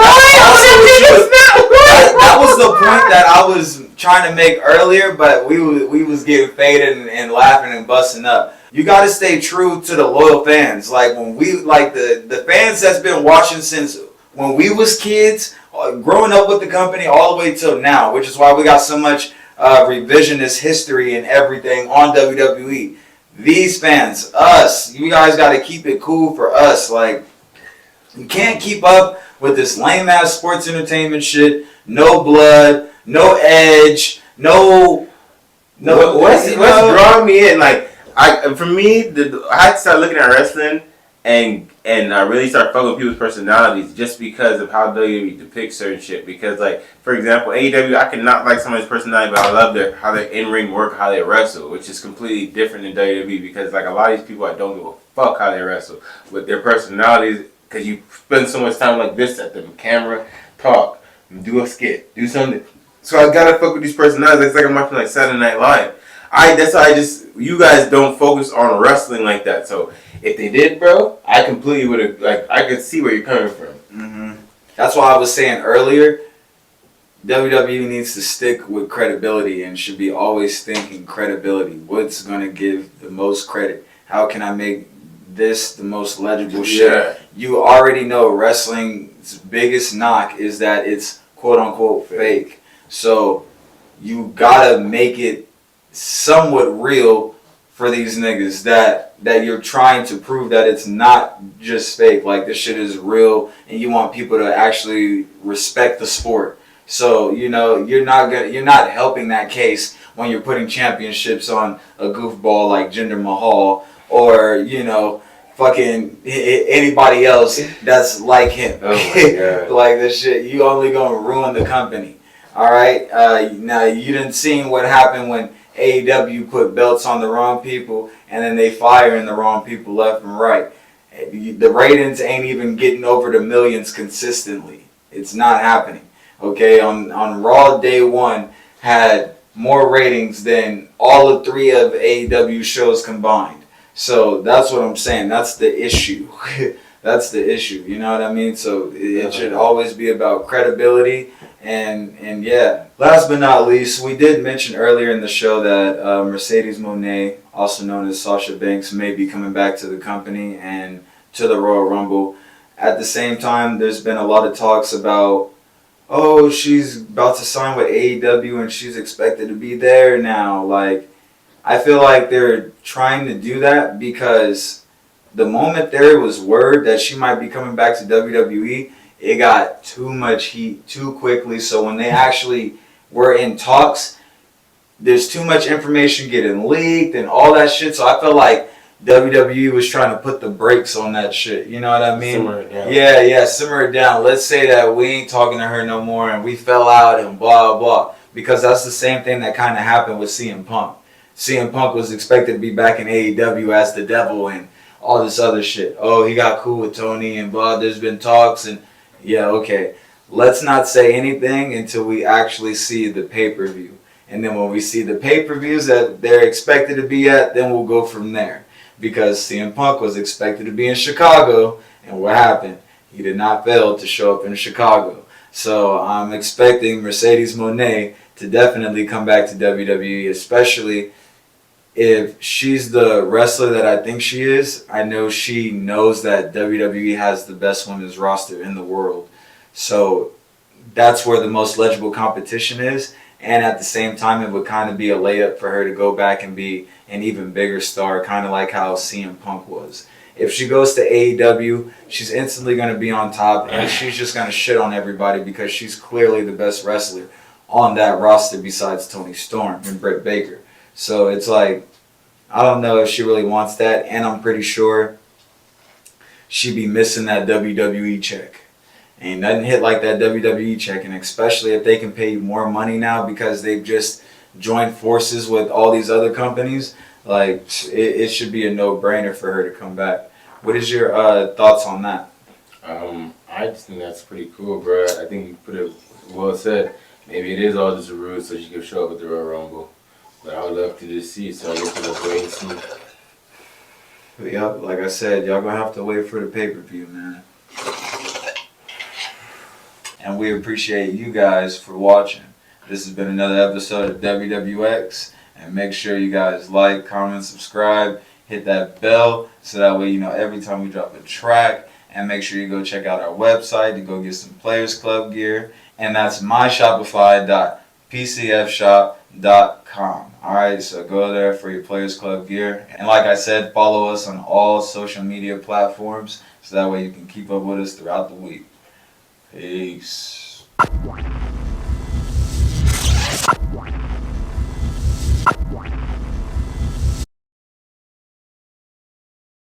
was the point that I was trying to make earlier, but we was getting faded and laughing and busting up. You got to stay true to the loyal fans. Like when the fans that's been watching since when we was kids, growing up with the company all the way till now, which is why we got so much revisionist history and everything on WWE. these fans, us, you guys got to keep it cool for us. Like, you can't keep up with this lame ass sports entertainment shit. No blood, no edge, no. What's drawing me in? Like, for me, I had to start looking at wrestling and really start fucking with people's personalities just because of how WWE depicts certain shit. Because, like, for example, AEW, I can not like somebody's personality, but I love how their in-ring work, how they wrestle, which is completely different than WWE. Because, like, a lot of these people, I don't give a fuck how they wrestle with their personalities. Because you spend so much time like this at the camera, talk, do a skit, do something. So I gotta fuck with these personalities. It's like I'm watching like Saturday Night Live. That's why you guys don't focus on wrestling like that. So if they did, bro, I completely would have, like, I could see where you're coming from. Mm-hmm. That's why I was saying earlier, WWE needs to stick with credibility and should be always thinking credibility. What's gonna give the most credit? How can I make this the most legible shit? Yeah. You already know wrestling's biggest knock is that it's quote unquote fake. So you gotta make it somewhat real for these niggas that you're trying to prove that it's not just fake. Like, this shit is real and you want people to actually respect the sport. So, you know, you're not helping that case when you're putting championships on a goofball like Jinder Mahal or, you know, fucking anybody else that's like him. Oh my God. Like, this shit, you only gonna ruin the company. All right. Now you didn't see what happened when AEW put belts on the wrong people and then they firing the wrong people left and right. The ratings ain't even getting over the millions consistently. It's not happening. Okay. On Raw, day one had more ratings than all of 3 of AEW shows combined. So that's what I'm saying. That's the issue. That's the issue. You know what I mean? So it should always be about credibility. And yeah. Last but not least, we did mention earlier in the show that Mercedes Mone, also known as Sasha Banks, may be coming back to the company and to the Royal Rumble. At the same time, there's been a lot of talks about, oh, she's about to sign with AEW and she's expected to be there now. Like, I feel like they're trying to do that because the moment there was word that she might be coming back to WWE, it got too much heat too quickly. So when they actually were in talks, there's too much information getting leaked and all that shit. So I feel like WWE was trying to put the brakes on that shit. You know what I mean? Simmer it down. Yeah, simmer it down. Let's say that we ain't talking to her no more and we fell out and blah, blah. Because that's the same thing that kind of happened with CM Punk. CM Punk was expected to be back in AEW as the devil and all this other shit. Oh, he got cool with Tony and blah. There's been talks and yeah, okay. Let's not say anything until we actually see the pay-per-view. And then when we see the pay-per-views that they're expected to be at, then we'll go from there. Because CM Punk was expected to be in Chicago, and what happened? He did not fail to show up in Chicago. So I'm expecting Mercedes Moné to definitely come back to WWE, especially if she's the wrestler that I think she is. I know she knows that WWE has the best women's roster in the world. So that's where the most legible competition is. And at the same time, it would kind of be a layup for her to go back and be an even bigger star, kind of like how CM Punk was. If she goes to AEW, she's instantly going to be on top, and she's just going to shit on everybody because she's clearly the best wrestler on that roster besides Toni Storm and Britt Baker. So it's like, I don't know if she really wants that, and I'm pretty sure she'd be missing that WWE check. Ain't nothing hit like that WWE check, and especially if they can pay you more money now because they've just joined forces with all these other companies, like, it should be a no-brainer for her to come back. What is your thoughts on that? I just think that's pretty cool, bro. I think you put it well said. Maybe it is all just a ruse so she can show up at the Royal Rumble. But I would love to just see, so I guess we'll just wait and see. Yep, like I said, y'all gonna have to wait for the pay-per-view, man. And we appreciate you guys for watching. This has been another episode of WWX. And make sure you guys like, comment, subscribe, hit that bell so that way you know every time we drop a track. And make sure you go check out our website to go get some Players Club gear. And that's myshopify.pcfshop.com. Alright, so go there for your Players Club gear. And like I said, follow us on all social media platforms so that way you can keep up with us throughout the week. Peace.